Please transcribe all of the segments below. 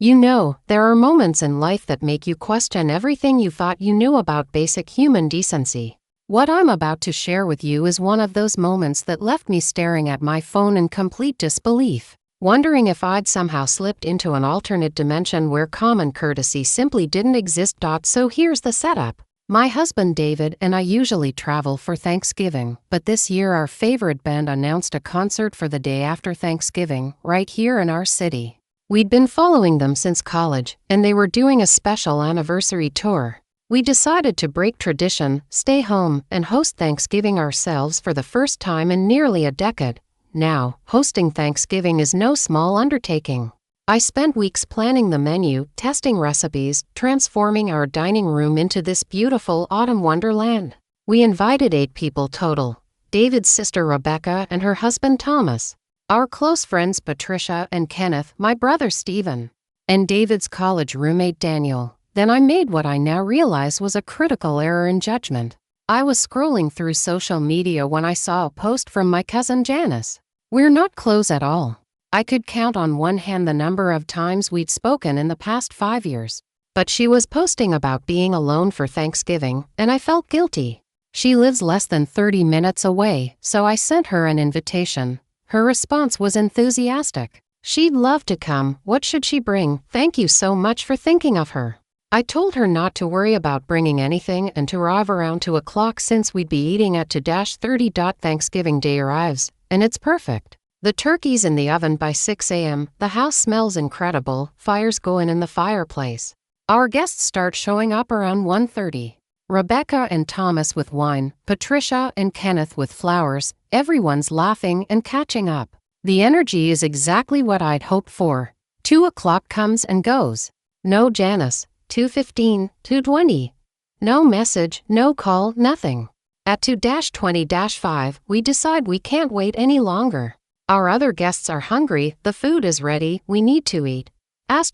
You know, there are moments in life that make you question everything you thought you knew about basic human decency. What I'm about to share with you is one of those moments that left me staring at my phone in complete disbelief, wondering if I'd somehow slipped into an alternate dimension where common courtesy simply didn't exist. So here's the setup. My husband David and I usually travel for Thanksgiving, but this year our favorite band announced a concert for the day after Thanksgiving, right here in our city. We'd been following them since college, and they were doing a special anniversary tour. We decided to break tradition, stay home, and host Thanksgiving ourselves for the first time in nearly a decade. Now, hosting Thanksgiving is no small undertaking. I spent weeks planning the menu, testing recipes, transforming our dining room into this beautiful autumn wonderland. We invited 8 people total: David's sister Rebecca and her husband Thomas, our close friends Patricia and Kenneth, my brother Stephen, and David's college roommate Daniel. Then I made what I now realize was a critical error in judgment. I was scrolling through social media when I saw a post from my cousin Janice. We're not close at all. I could count on one hand the number of times we'd spoken in the past 5 years. But she was posting about being alone for Thanksgiving, and I felt guilty. She lives less than 30 minutes away, so I sent her an invitation. Her response was enthusiastic. She'd love to come. What should she bring? Thank you so much for thinking of her. I told her not to worry about bringing anything and to arrive around 2 o'clock since we'd be eating at 2:30. Thanksgiving Day arrives, and it's perfect. The turkey's in the oven by 6 a.m., the house smells incredible, fire's going in the fireplace. Our guests start showing up around 1:30. Rebecca and Thomas with wine, Patricia and Kenneth with flowers, everyone's laughing and catching up. The energy is exactly what I'd hoped for. 2 o'clock comes and goes. No Janice. 2:15, 2:20. No message, no call, nothing. At 2:20-5, we decide we can't wait any longer. Our other guests are hungry, the food is ready, we need to eat. At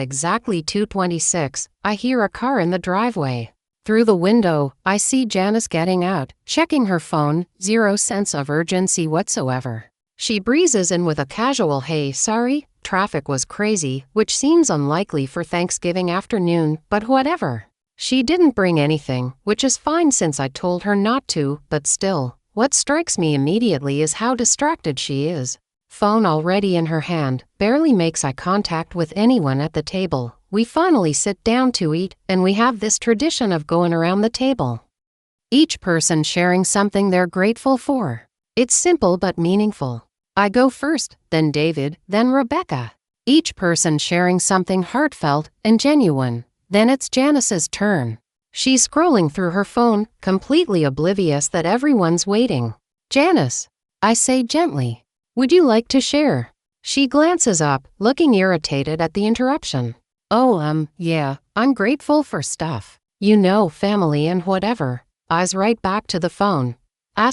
exactly 2:26, I hear a car in the driveway. Through the window, I see Janice getting out, checking her phone, zero sense of urgency whatsoever. She breezes in with a casual "Hey, sorry, traffic was crazy," which seems unlikely for Thanksgiving afternoon, but whatever. She didn't bring anything, which is fine since I told her not to, but still, what strikes me immediately is how distracted she is. Phone already in her hand, barely makes eye contact with anyone at the table. We finally sit down to eat, and we have this tradition of going around the table, each person sharing something they're grateful for. It's simple but meaningful. I go first, then David, then Rebecca. Each person sharing something heartfelt and genuine. Then it's Janice's turn. She's scrolling through her phone, completely oblivious that everyone's waiting. "Janice," I say gently, "would you like to share?" She glances up, looking irritated at the interruption. "Oh, yeah, I'm grateful for stuff. You know, family and whatever." Eyes right back to the phone. I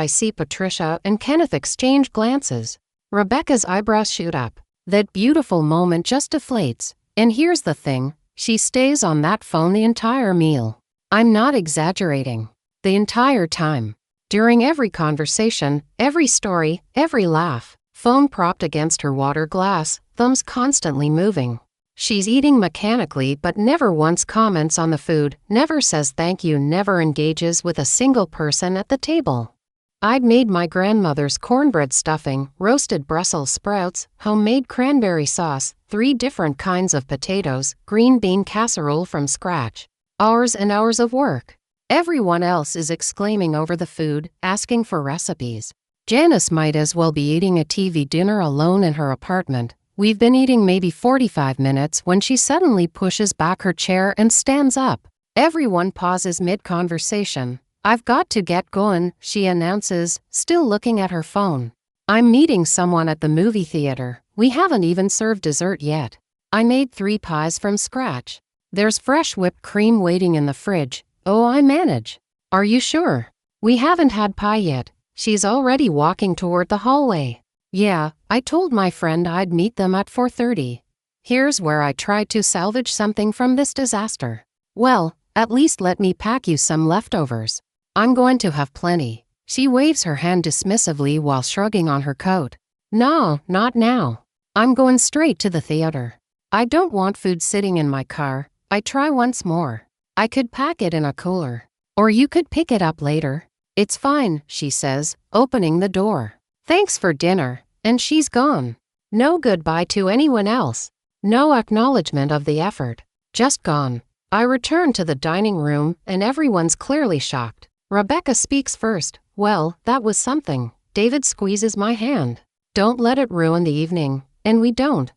see Patricia and Kenneth exchange glances. Rebecca's eyebrows shoot up. That beautiful moment just deflates. And here's the thing, she stays on that phone the entire meal. I'm not exaggerating. The entire time. During every conversation, every story, every laugh. Phone propped against her water glass, thumbs constantly moving. She's eating mechanically but never once comments on the food, never says thank you, never engages with a single person at the table. I'd made my grandmother's cornbread stuffing, roasted Brussels sprouts, homemade cranberry sauce, 3 different kinds of potatoes, green bean casserole from scratch. Hours and hours of work. Everyone else is exclaiming over the food, asking for recipes. Janice might as well be eating a TV dinner alone in her apartment. We've been eating maybe 45 minutes when she suddenly pushes back her chair and stands up. Everyone pauses mid-conversation. "I've got to get going," she announces, still looking at her phone. "I'm meeting someone at the movie theater. We haven't even served dessert yet. I made 3 pies from scratch. There's fresh whipped cream waiting in the fridge. Oh, I manage." "Are you sure?" "We haven't had pie yet." She's already walking toward the hallway. "Yeah, I told my friend I'd meet them at 4:30. Here's where I tried to salvage something from this disaster. "Well, at least let me pack you some leftovers. I'm going to have plenty." She waves her hand dismissively while shrugging on her coat. "No, not now. I'm going straight to the theater." I don't want food sitting in my car. I try once more. I could pack it in a cooler. Or you could pick it up later. It's fine, she says, opening the door. Thanks for dinner. And she's gone. No goodbye to anyone else. No acknowledgement of the effort. Just gone. I return to the dining room and everyone's clearly shocked. Rebecca speaks first. Well, that was something. David squeezes my hand. Don't let it ruin the evening. And we don't.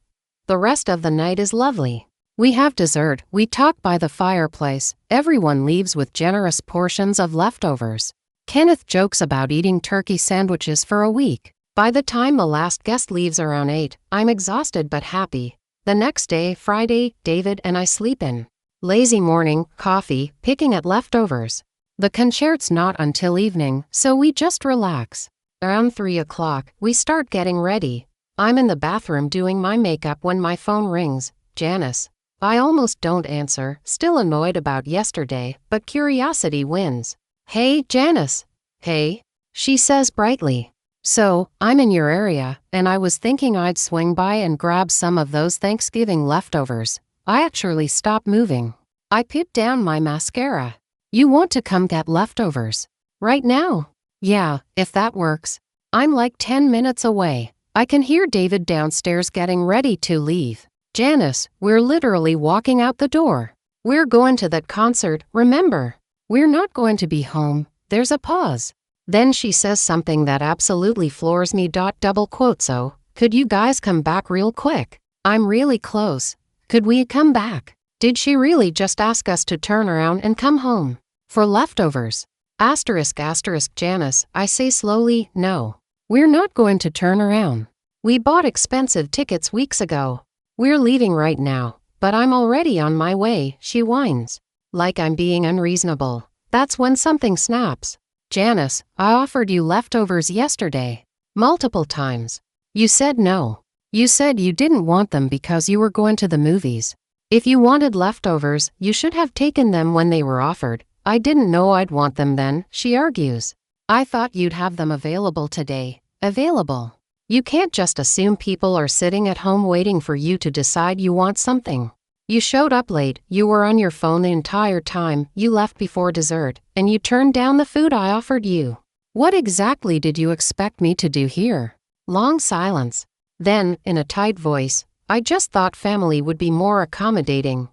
The rest of the night is lovely. We have dessert, we talk by the fireplace, everyone leaves with generous portions of leftovers. Kenneth jokes about eating turkey sandwiches for a week. By the time the last guest leaves around 8, I'm exhausted but happy. The next day, Friday, David and I sleep in. Lazy morning, coffee, picking at leftovers. The concert's not until evening, so we just relax. Around 3 o'clock, we start getting ready. I'm in the bathroom doing my makeup when my phone rings. Janice. I almost don't answer, still annoyed about yesterday, but curiosity wins. Hey, Janice. Hey, she says brightly. So, I'm in your area, and I was thinking I'd swing by and grab some of those Thanksgiving leftovers. I actually stopped moving. I put down my mascara. You want to come get leftovers? Right now? Yeah, if that works. I'm like 10 minutes away. I can hear David downstairs getting ready to leave. Janice, we're literally walking out the door. We're going to that concert, remember? We're not going to be home. There's a pause. Then she says something that absolutely floors me. Double quote, so, could you guys come back real quick? I'm really close. Could we come back? Did she really just ask us to turn around and come home? For leftovers? Asterisk asterisk Janice, I say slowly, no. We're not going to turn around. We bought expensive tickets weeks ago. We're leaving right now, but I'm already on my way, she whines. Like I'm being unreasonable. That's when something snaps. Janice, I offered you leftovers yesterday. Multiple times. You said no. You said you didn't want them because you were going to the movies. If you wanted leftovers, you should have taken them when they were offered. I didn't know I'd want them then, she argues. I thought you'd have them available today. Available. You can't just assume people are sitting at home waiting for you to decide you want something. You showed up late, you were on your phone the entire time, you left before dessert, and you turned down the food I offered you. What exactly did you expect me to do here? Long silence. Then, in a tight voice, I just thought family would be more accommodating.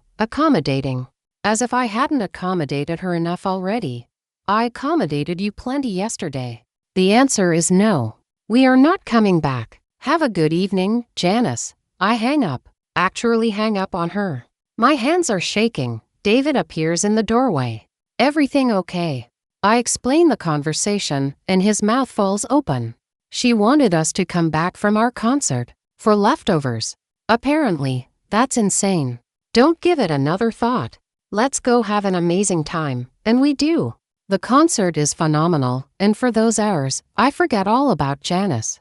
As if I hadn't accommodated her enough already. I accommodated you plenty yesterday. The answer is no. We are not coming back. Have a good evening, Janice. I hang up. Actually hang up on her. My hands are shaking. David appears in the doorway. Everything okay? I explain the conversation, and his mouth falls open. She wanted us to come back from our concert. For leftovers. Apparently, that's insane. Don't give it another thought. Let's go have an amazing time, and we do. The concert is phenomenal, and for those hours, I forget all about Janice.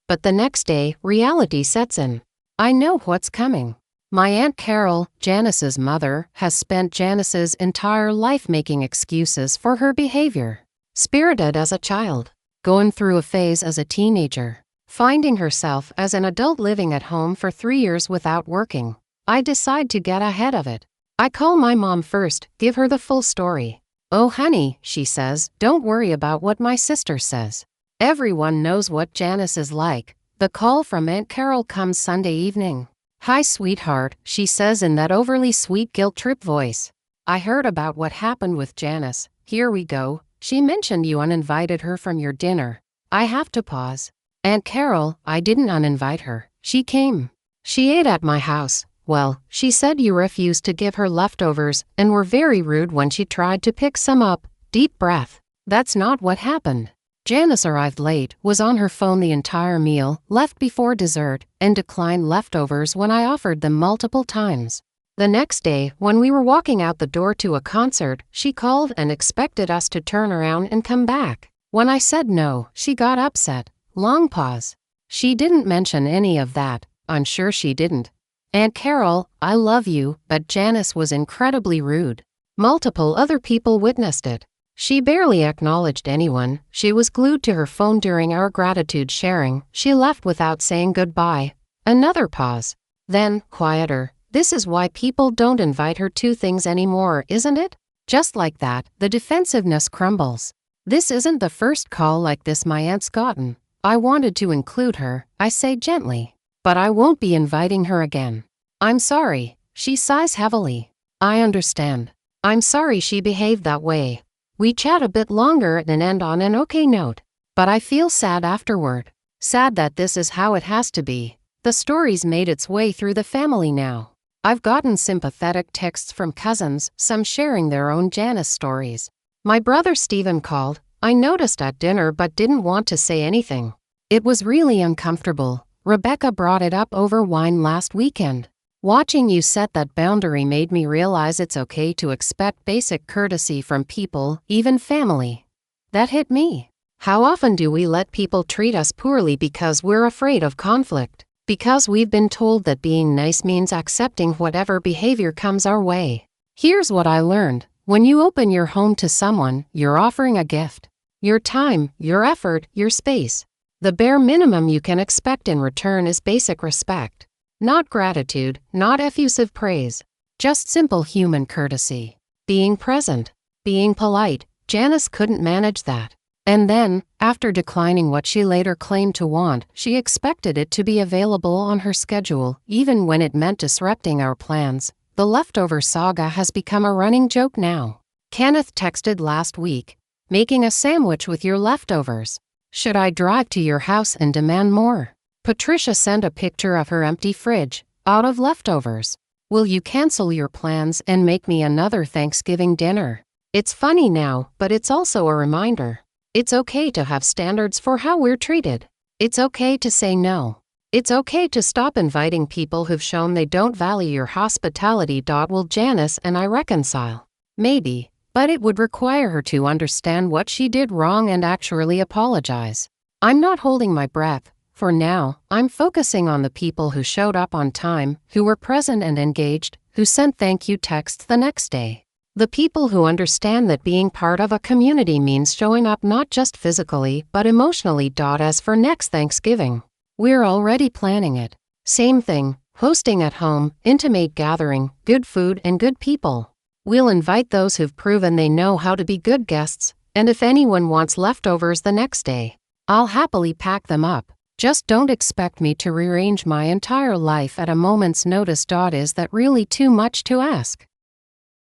But the next day, reality sets in. I know what's coming. My Aunt Carol, Janice's mother, has spent Janice's entire life making excuses for her behavior. Spirited as a child, going through a phase as a teenager, finding herself as an adult living at home for 3 years without working. I decide to get ahead of it. I call my mom first, give her the full story. Oh honey, she says, don't worry about what my sister says. Everyone knows what Janice is like. The call from Aunt Carol comes Sunday evening. Hi sweetheart, she says in that overly sweet guilt trip voice. I heard about what happened with Janice. Here we go. She mentioned you uninvited her from your dinner. I have to pause. Aunt Carol, I didn't uninvite her. She came. She ate at my house. Well, she said you refused to give her leftovers and were very rude when she tried to pick some up. Deep breath. That's not what happened. Janice arrived late, was on her phone the entire meal, left before dessert, and declined leftovers when I offered them multiple times. The next day, when we were walking out the door to a concert, she called and expected us to turn around and come back. When I said no, she got upset. Long pause. She didn't mention any of that. I'm sure she didn't. Aunt Carol, I love you, but Janice was incredibly rude. Multiple other people witnessed it. She barely acknowledged anyone. She was glued to her phone during our gratitude sharing. She left without saying goodbye. Another pause. Then, quieter. This is why people don't invite her to things anymore, isn't it? Just like that, the defensiveness crumbles. This isn't the first call like this my aunt's gotten. I wanted to include her, I say gently. But I won't be inviting her again. I'm sorry, she sighs heavily. I understand. I'm sorry she behaved that way. We chat a bit longer and end on an okay note. But I feel sad afterward. Sad that this is how it has to be. The story's made its way through the family now. I've gotten sympathetic texts from cousins, some sharing their own Janice stories. My brother Stephen called. I noticed at dinner but didn't want to say anything. It was really uncomfortable. Rebecca brought it up over wine last weekend. Watching you set that boundary made me realize it's okay to expect basic courtesy from people, even family. That hit me. How often do we let people treat us poorly because we're afraid of conflict? Because we've been told that being nice means accepting whatever behavior comes our way. Here's what I learned. When you open your home to someone, you're offering a gift. Your time, your effort, your space. The bare minimum you can expect in return is basic respect. Not gratitude, not effusive praise. Just simple human courtesy. Being present. Being polite. Janice couldn't manage that. And then, after declining what she later claimed to want, she expected it to be available on her schedule, even when it meant disrupting our plans. The leftover saga has become a running joke now. Kenneth texted last week, making a sandwich with your leftovers. Should I drive to your house and demand more? Patricia sent a picture of her empty fridge, out of leftovers. Will you cancel your plans and make me another Thanksgiving dinner? It's funny now, but it's also a reminder. It's okay to have standards for how we're treated. It's okay to say no. It's okay to stop inviting people who've shown they don't value your hospitality. Will Janice and I reconcile? Maybe, but it would require her to understand what she did wrong and actually apologize. I'm not holding my breath. For now, I'm focusing on the people who showed up on time, who were present and engaged, who sent thank you texts the next day. The people who understand that being part of a community means showing up not just physically but emotionally. As for next Thanksgiving, we're already planning it. Same thing, hosting at home, intimate gathering, good food and good people. We'll invite those who've proven they know how to be good guests, and if anyone wants leftovers the next day, I'll happily pack them up. Just don't expect me to rearrange my entire life at a moment's notice. Is that really too much to ask?